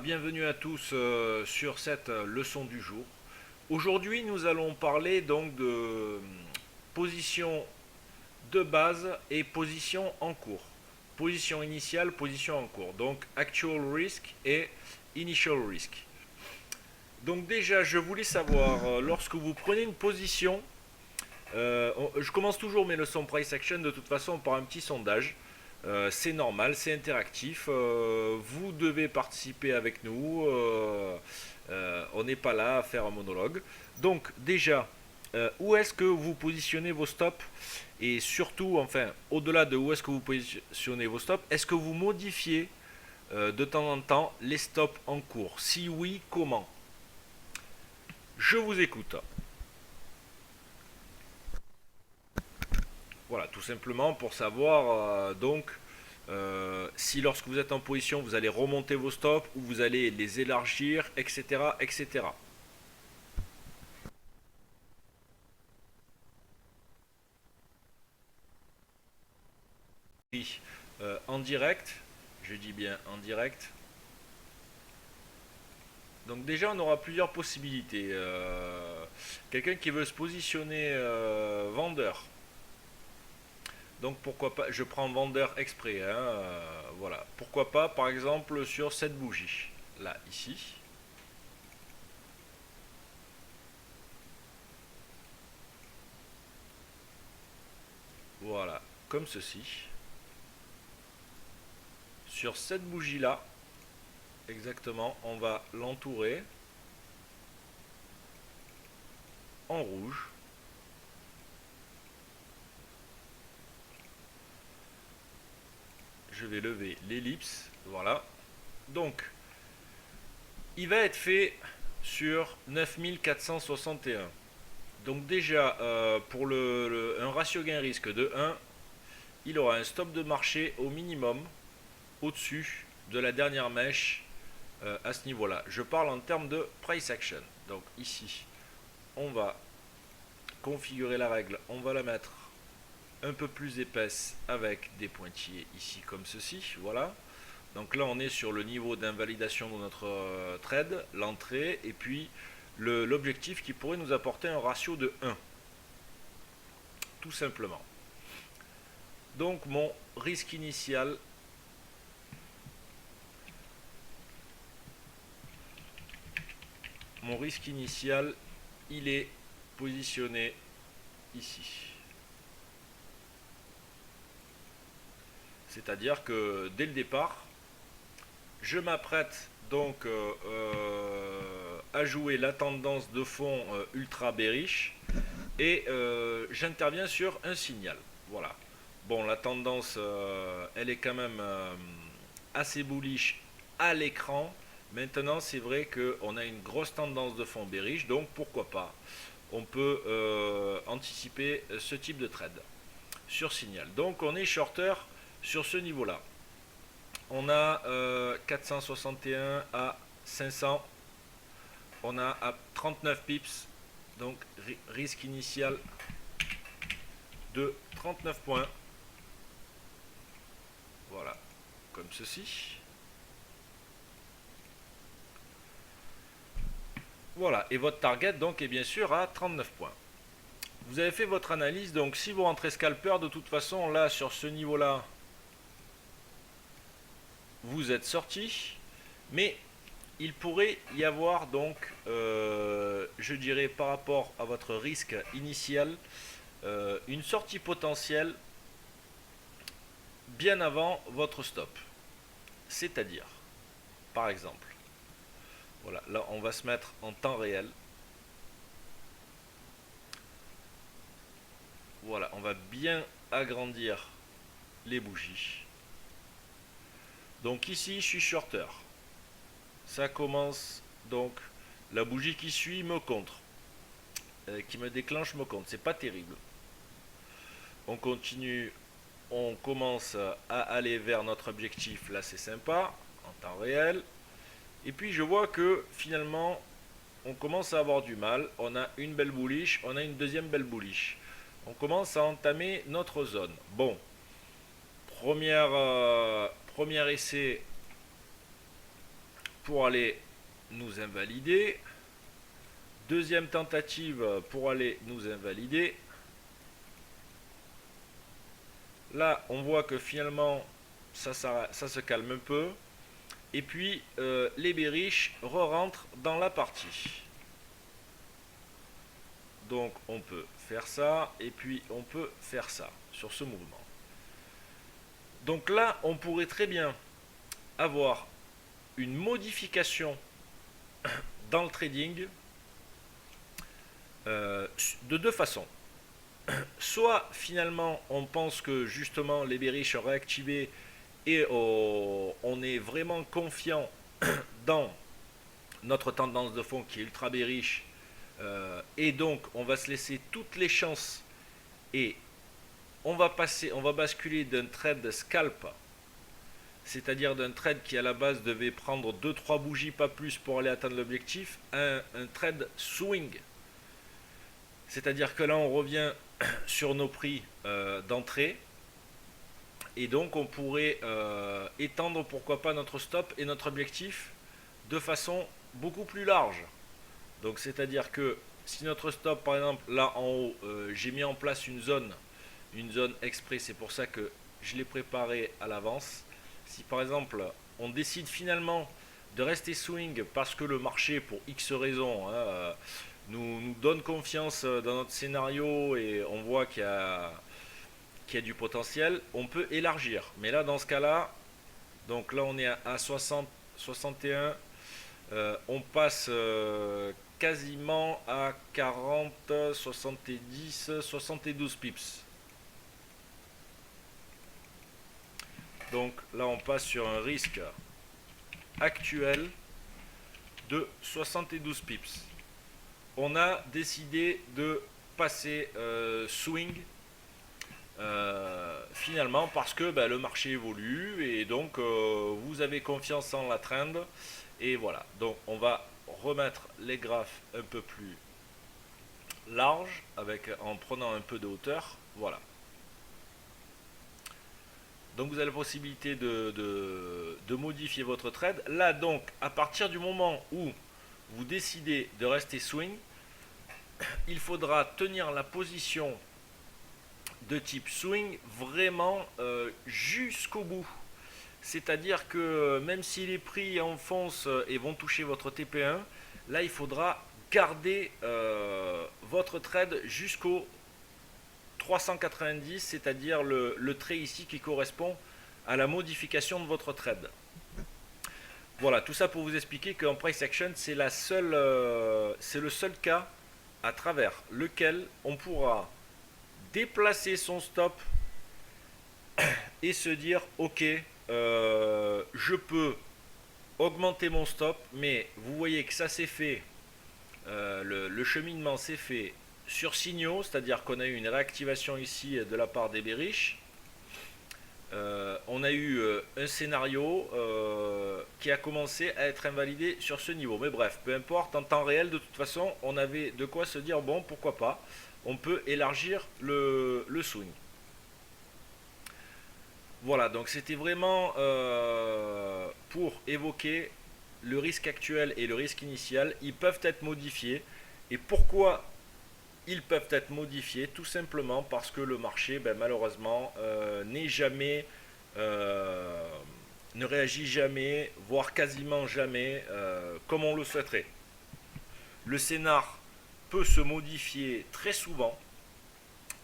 bienvenue à tous sur cette leçon du jour. Aujourd'hui, nous allons parler donc de position de base et position en cours. Position initiale, position en cours. Donc actual risk et initial risk. Donc déjà, je voulais savoir, lorsque vous prenez une position, je commence toujours mes leçons price action de toute façon par un petit sondage. C'est normal, c'est interactif. Vous devez participer avec nous. On n'est pas là à faire un monologue. Donc déjà, où est-ce que vous positionnez vos stops? Et surtout, enfin, au-delà de où est-ce que vous positionnez vos stops, est-ce que vous modifiez de temps en temps les stops en cours? Si oui, comment? Je vous écoute. Voilà, tout simplement pour savoir si lorsque vous êtes en position, vous allez remonter vos stops ou vous allez les élargir, etc. etc. Oui, en direct, je dis bien en direct. Donc déjà, on aura plusieurs possibilités. Quelqu'un qui veut se positionner vendeur. Donc pourquoi pas, je prends vendeur exprès, hein, voilà. Pourquoi pas, par exemple, sur cette bougie, là, ici. Voilà, comme ceci. Sur cette bougie-là, exactement, on va l'entourer en rouge. Je vais lever l'ellipse, voilà. Donc, il va être fait sur 9461. Donc déjà, pour un ratio gain-risque de 1, il aura un stop de marché au minimum au-dessus de la dernière mèche à ce niveau-là. Je parle en termes de price action. Donc ici, on va configurer la règle, on va la mettre un peu plus épaisse avec des pointillés ici comme ceci, voilà. Donc là on est sur le niveau d'invalidation de notre trade, l'entrée, et puis l'objectif qui pourrait nous apporter un ratio de 1, tout simplement. Donc mon risque initial, il est positionné ici. C'est-à-dire que dès le départ, je m'apprête donc à jouer la tendance de fond ultra bearish et j'interviens sur un signal. Voilà. Bon, la tendance, elle est quand même assez bullish à l'écran. Maintenant, c'est vrai qu'on a une grosse tendance de fond bearish, donc pourquoi pas. On peut anticiper ce type de trade sur signal. Donc, on est shorter sur ce niveau-là. On a 461 à 500. On a à 39 pips. Donc risque initial de 39 points. Voilà, comme ceci. Voilà, et votre target donc est bien sûr à 39 points. Vous avez fait votre analyse, donc si vous rentrez scalper, de toute façon là sur ce niveau-là, vous êtes sorti. Mais il pourrait y avoir donc, je dirais par rapport à votre risque initial, une sortie potentielle bien avant votre stop. C'est-à-dire, par exemple, voilà, là on va se mettre en temps réel. Voilà, on va bien agrandir les bougies. Donc ici, je suis shorter. Ça commence donc, la bougie qui suit me contre, qui me déclenche me contre. C'est pas terrible. On continue, on commence à aller vers notre objectif. Là, c'est sympa, en temps réel. Et puis, je vois que finalement, on commence à avoir du mal. On a une belle bullish, on a une deuxième belle bullish. On commence à entamer notre zone. Bon, premier essai pour aller nous invalider. Deuxième tentative pour aller nous invalider. Là, on voit que finalement, ça se calme un peu. Et puis, les bearish re-rentrent dans la partie. Donc, on peut faire ça. Et puis, on peut faire ça sur ce mouvement. Donc là, on pourrait très bien avoir une modification dans le trading de deux façons. Soit finalement on pense que justement les bearish ont réactivé et on est vraiment confiant dans notre tendance de fond qui est ultra bearish et donc on va se laisser toutes les chances et on va basculer d'un trade scalp, c'est-à-dire d'un trade qui à la base devait prendre 2-3 bougies pas plus pour aller atteindre l'objectif, à un trade swing. C'est-à-dire que là on revient sur nos prix d'entrée et donc on pourrait étendre pourquoi pas notre stop et notre objectif de façon beaucoup plus large. Donc c'est à dire que si notre stop par exemple là en haut j'ai mis en place une zone exprès, c'est pour ça que je l'ai préparé à l'avance. Si par exemple on décide finalement de rester swing parce que le marché pour X raisons nous donne confiance dans notre scénario et on voit qu'il y a du potentiel, on peut élargir. Mais là, dans ce cas-là, donc là on est à 60, 61, on passe quasiment à 40, 70, 72 pips. Donc là on passe sur un risque actuel de 72 pips. On a décidé de passer swing finalement parce que le marché évolue et donc vous avez confiance en la trend et voilà. Donc on va remettre les graphes un peu plus larges en prenant un peu de hauteur. Voilà. Donc vous avez la possibilité de modifier votre trade. Là donc à partir du moment où vous décidez de rester swing, il faudra tenir la position de type swing vraiment jusqu'au bout. C'est-à-dire que même si les prix enfoncent et vont toucher votre TP1, là il faudra garder votre trade jusqu'au 390, c'est-à-dire le trait ici qui correspond à la modification de votre trade. Voilà, tout ça pour vous expliquer qu'en price action, c'est le seul cas à travers lequel on pourra déplacer son stop et se dire ok, je peux augmenter mon stop, mais vous voyez que ça s'est fait, le cheminement s'est fait sur signaux, c'est-à-dire qu'on a eu une réactivation ici de la part des bearish. On a eu un scénario qui a commencé à être invalidé sur ce niveau. Mais bref, peu importe, en temps réel, de toute façon, on avait de quoi se dire, bon, pourquoi pas, on peut élargir le swing. Voilà, donc c'était vraiment pour évoquer le risque actuel et le risque initial. Ils peuvent être modifiés. Et pourquoi ils peuvent être modifiés? Tout simplement parce que le marché, malheureusement, n'est jamais, ne réagit jamais, voire quasiment jamais, comme on le souhaiterait. Le scénar peut se modifier très souvent,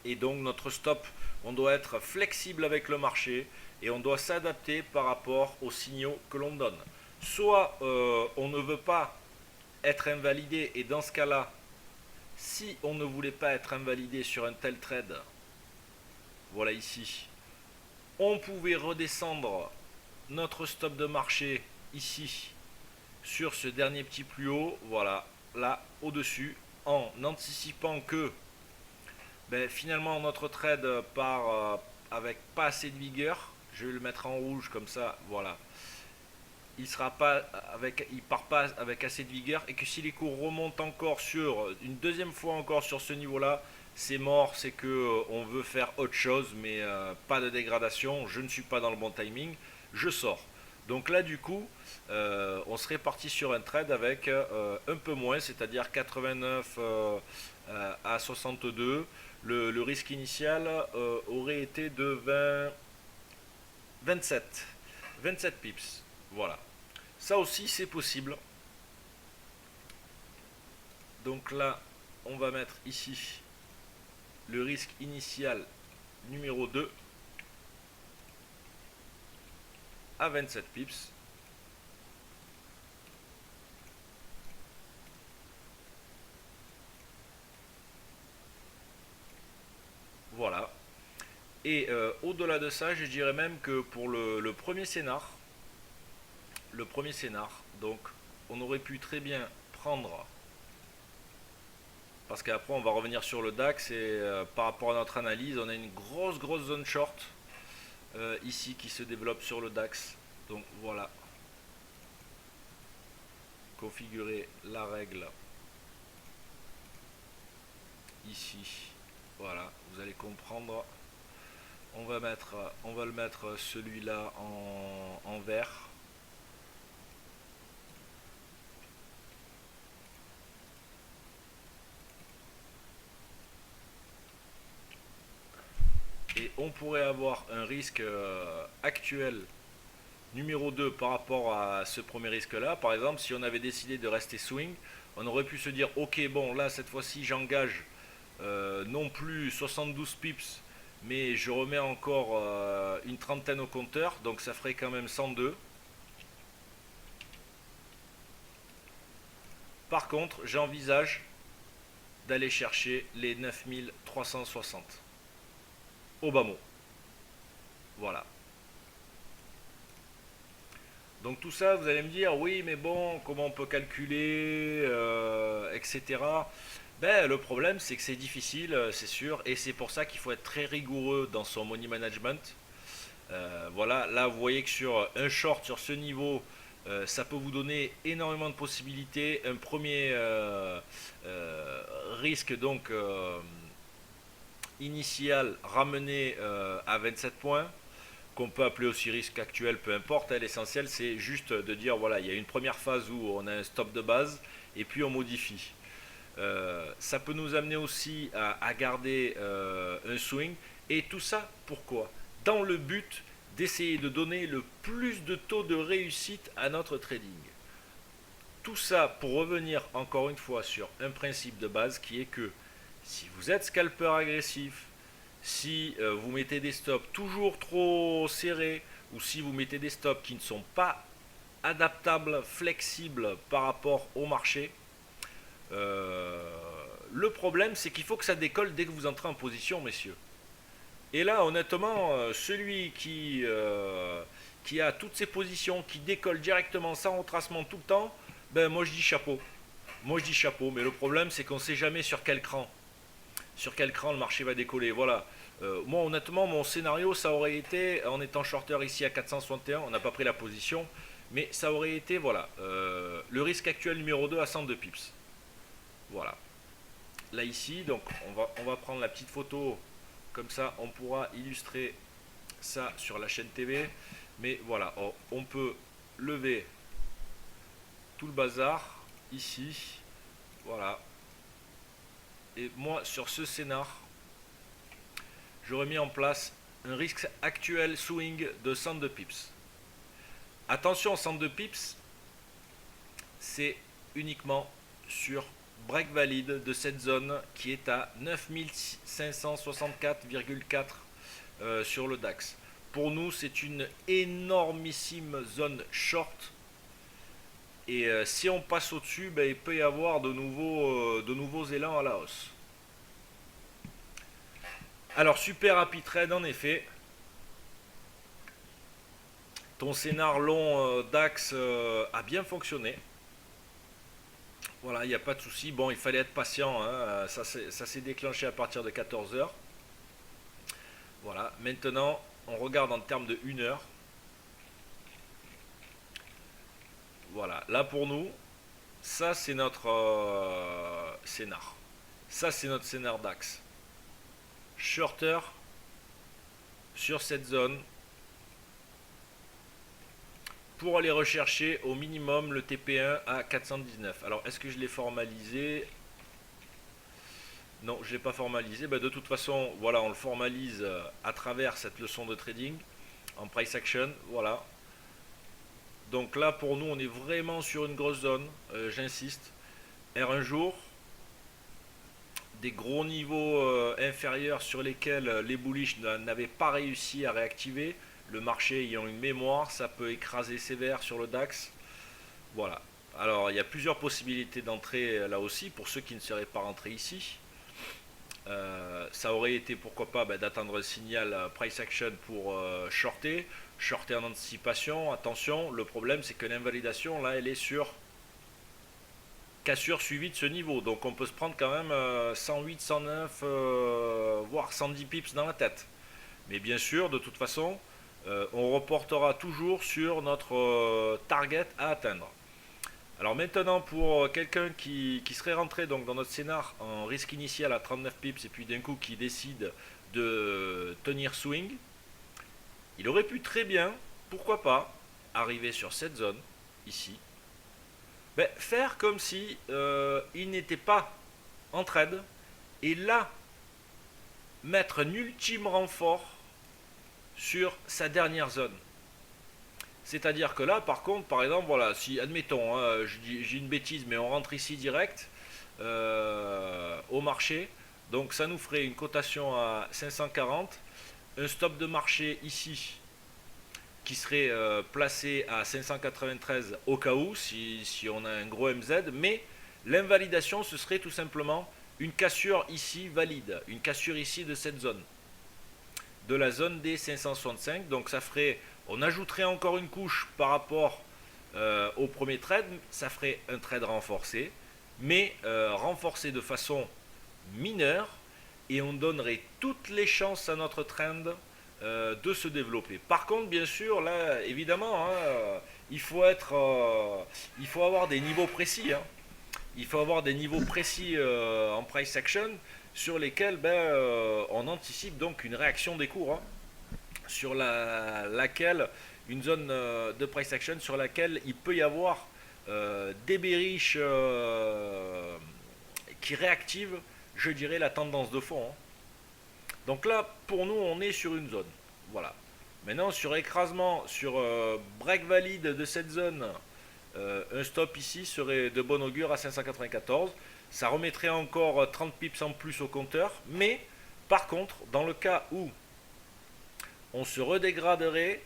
et donc notre stop, on doit être flexible avec le marché, et on doit s'adapter par rapport aux signaux que l'on donne. Soit on ne veut pas être invalidé, et dans ce cas-là, si on ne voulait pas être invalidé sur un tel trade, voilà ici, on pouvait redescendre notre stop de marché ici sur ce dernier petit plus haut, voilà, là au-dessus, en anticipant que finalement notre trade part avec pas assez de vigueur. Je vais le mettre en rouge comme ça, voilà. Il part pas avec assez de vigueur et que si les cours remontent encore sur une deuxième fois encore sur ce niveau là, c'est mort, c'est que on veut faire autre chose, mais pas de dégradation. Je ne suis pas dans le bon timing, je sors. Donc là, du coup, on serait parti sur un trade avec un peu moins, c'est-à-dire 89 à 62. Le risque initial aurait été de 27. 27 pips. Voilà. Ça aussi, c'est possible. Donc là, on va mettre ici le risque initial numéro 2 à 27 pips. Voilà. Et au-delà de ça, je dirais même que pour le premier scénar, donc on aurait pu très bien prendre, parce qu'après on va revenir sur le DAX et par rapport à notre analyse, on a une grosse zone short ici qui se développe sur le DAX. Donc voilà, configurer la règle ici. Voilà, vous allez comprendre. On va le mettre celui-là en vert. Et on pourrait avoir un risque actuel numéro 2 par rapport à ce premier risque là. Par exemple, si on avait décidé de rester swing, on aurait pu se dire ok, bon là cette fois-ci j'engage non plus 72 pips, mais je remets encore une trentaine au compteur, donc ça ferait quand même 102. Par contre, j'envisage d'aller chercher les 9360 au bas mot. Voilà. Donc tout ça, vous allez me dire, oui, mais bon, comment on peut calculer, etc. Ben, le problème, c'est que c'est difficile, c'est sûr, et c'est pour ça qu'il faut être très rigoureux dans son money management. Voilà, là, vous voyez que sur un short sur ce niveau, ça peut vous donner énormément de possibilités. Un premier risque, donc, initial, ramené à 27 points, qu'on peut appeler aussi risque actuel, peu importe. L'essentiel, c'est juste de dire, voilà, il y a une première phase où on a un stop de base, et puis on modifie. Ça peut nous amener aussi à garder un swing. Et tout ça, pourquoi? Dans le but d'essayer de donner le plus de taux de réussite à notre trading. Tout ça pour revenir encore une fois sur un principe de base qui est que si vous êtes scalper agressif, si vous mettez des stops toujours trop serrés, ou si vous mettez des stops qui ne sont pas adaptables, flexibles par rapport au marché, le problème c'est qu'il faut que ça décolle dès que vous entrez en position, messieurs. Et là, honnêtement, celui qui a toutes ses positions, qui décolle directement sans retracement tout le temps, ben moi je dis chapeau. Moi je dis chapeau, mais le problème c'est qu'on ne sait jamais sur quel cran le marché va décoller. Voilà. Moi honnêtement, mon scénario ça aurait été, en étant shorter ici à 461, on n'a pas pris la position, mais ça aurait été, voilà, le risque actuel numéro 2 à 102 pips. Voilà. Là ici, donc on va prendre la petite photo, comme ça on pourra illustrer ça sur la chaîne TV. Mais voilà, on peut lever tout le bazar ici. Voilà. Et moi sur ce scénar, j'aurais mis en place un risque actuel swing de 102 pips. Attention, 102 pips, c'est uniquement sur break valide de cette zone qui est à 9564,4 sur le DAX. Pour nous, c'est une énormissime zone short. Et si on passe au-dessus, ben, il peut y avoir de nouveaux élans à la hausse. Alors, super happy trade, en effet. Ton scénar long DAX a bien fonctionné. Voilà, il n'y a pas de souci. Bon, il fallait être patient. Hein. Ça s'est déclenché à partir de 14 heures. Voilà, maintenant, on regarde en termes de 1 heure. Voilà, là pour nous, ça c'est notre scénar. Ça c'est notre scénar DAX. Shorter sur cette zone. pour aller rechercher au minimum le TP1 à 419. Alors, est-ce que je l'ai formalisé? Non, je ne l'ai pas formalisé. Ben, de toute façon, voilà, on le formalise à travers cette leçon de trading en price action. Voilà. Donc là, pour nous, on est vraiment sur une grosse zone. J'insiste. R1 jour. Des gros niveaux inférieurs sur lesquels les bullish n'avaient pas réussi à réactiver. Le marché ayant une mémoire, ça peut écraser sévère sur le DAX. Voilà. Alors, il y a plusieurs possibilités d'entrée là aussi pour ceux qui ne seraient pas rentrés ici. Ça aurait été pourquoi pas d'attendre un signal price action pour shorter en anticipation. Attention, le problème c'est que l'invalidation là elle est sur cassure suivie de ce niveau, donc on peut se prendre quand même 108, 109 voire 110 pips dans la tête. Mais bien sûr, de toute façon, on reportera toujours sur notre target à atteindre. Alors maintenant, pour quelqu'un qui serait rentré donc dans notre scénar en risque initial à 39 pips et puis d'un coup qui décide de tenir swing, il aurait pu très bien, pourquoi pas, arriver sur cette zone, ici, faire comme si il n'était pas en trade et là, mettre un ultime renfort sur sa dernière zone. C'est-à-dire que là, par contre, par exemple, voilà, si, admettons, hein, j'ai une bêtise, mais on rentre ici direct au marché, donc ça nous ferait une cotation à 540, un stop de marché ici qui serait placé à 593 au cas où, si on a un gros MZ, mais l'invalidation, ce serait tout simplement une cassure ici valide, une cassure ici de cette zone, de la zone des 565, donc ça ferait... On ajouterait encore une couche par rapport au premier trade, ça ferait un trade renforcé, mais renforcé de façon mineure, et on donnerait toutes les chances à notre trend de se développer. Par contre, bien sûr, là, évidemment, hein, il faut avoir des niveaux précis. Hein. Il faut avoir des niveaux précis en price action sur lesquels on anticipe donc une réaction des cours. Hein, sur laquelle une zone de price action sur laquelle il peut y avoir des bearish qui réactivent, je dirais, la tendance de fond. Hein. Donc là, pour nous, on est sur une zone. Voilà. Maintenant, sur écrasement, sur break valide de cette zone, un stop ici serait de bon augure à 594. Ça remettrait encore 30 pips en plus au compteur. Mais, par contre, dans le cas où on se redégraderait,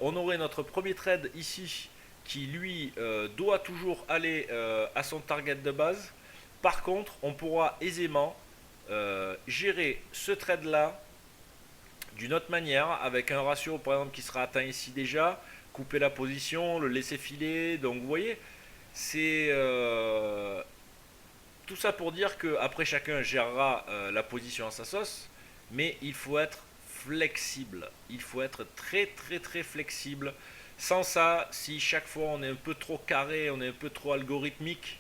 on aurait notre premier trade ici qui lui doit toujours aller à son target de base. Par contre, on pourra aisément gérer ce trade là d'une autre manière avec un ratio par exemple qui sera atteint ici déjà, couper la position, le laisser filer. Donc vous voyez, c'est tout ça pour dire que après chacun gérera la position à sa sauce, mais il faut être flexible. Il faut être très très très flexible. Sans ça, si chaque fois on est un peu trop carré, on est un peu trop algorithmique,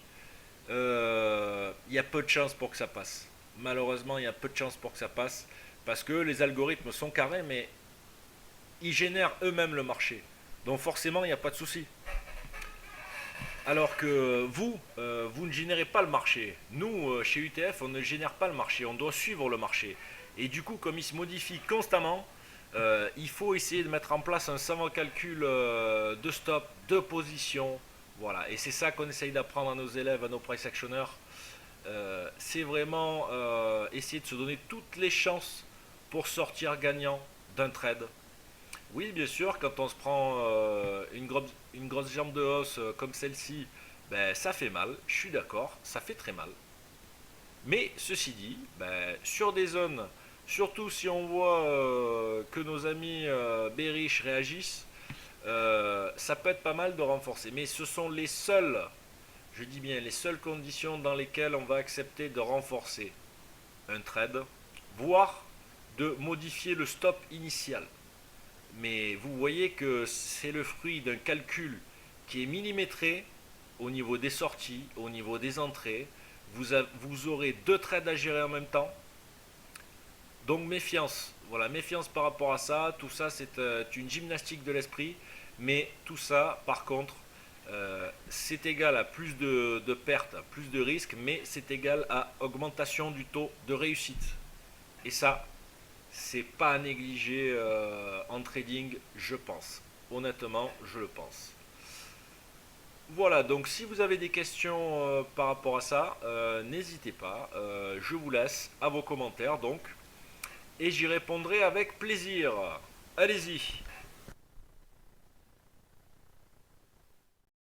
il y a peu de chances pour que ça passe. Malheureusement, il y a peu de chances pour que ça passe parce que les algorithmes sont carrés, mais ils génèrent eux-mêmes le marché. Donc forcément, il n'y a pas de souci. Alors que vous ne générez pas le marché. Nous, chez UTF, on ne génère pas le marché. On doit suivre le marché. Et du coup, comme il se modifie constamment, il faut essayer de mettre en place un savant calcul de stop, de position. Voilà. Et c'est ça qu'on essaye d'apprendre à nos élèves, à nos price actionneurs. C'est vraiment essayer de se donner toutes les chances pour sortir gagnant d'un trade. Oui, bien sûr, quand on se prend une grosse jambe de hausse comme celle-ci, ça fait mal, je suis d'accord, ça fait très mal. Mais ceci dit, sur des zones, surtout si on voit que nos amis bearish réagissent, ça peut être pas mal de renforcer. Mais ce sont les seules, je dis bien les seules conditions dans lesquelles on va accepter de renforcer un trade, voire de modifier le stop initial. Mais vous voyez que c'est le fruit d'un calcul qui est millimétré au niveau des sorties, au niveau des entrées. Vous aurez deux trades à gérer en même temps. Donc méfiance. Voilà, méfiance par rapport à ça. Tout ça, c'est une gymnastique de l'esprit. Mais tout ça, par contre, c'est égal à plus de pertes, plus de risques, mais c'est égal à augmentation du taux de réussite. Et ça, c'est pas à négliger en trading, je pense. Honnêtement, je le pense. Voilà, donc si vous avez des questions par rapport à ça, n'hésitez pas. Je vous laisse à vos commentaires donc, et j'y répondrai avec plaisir. Allez-y.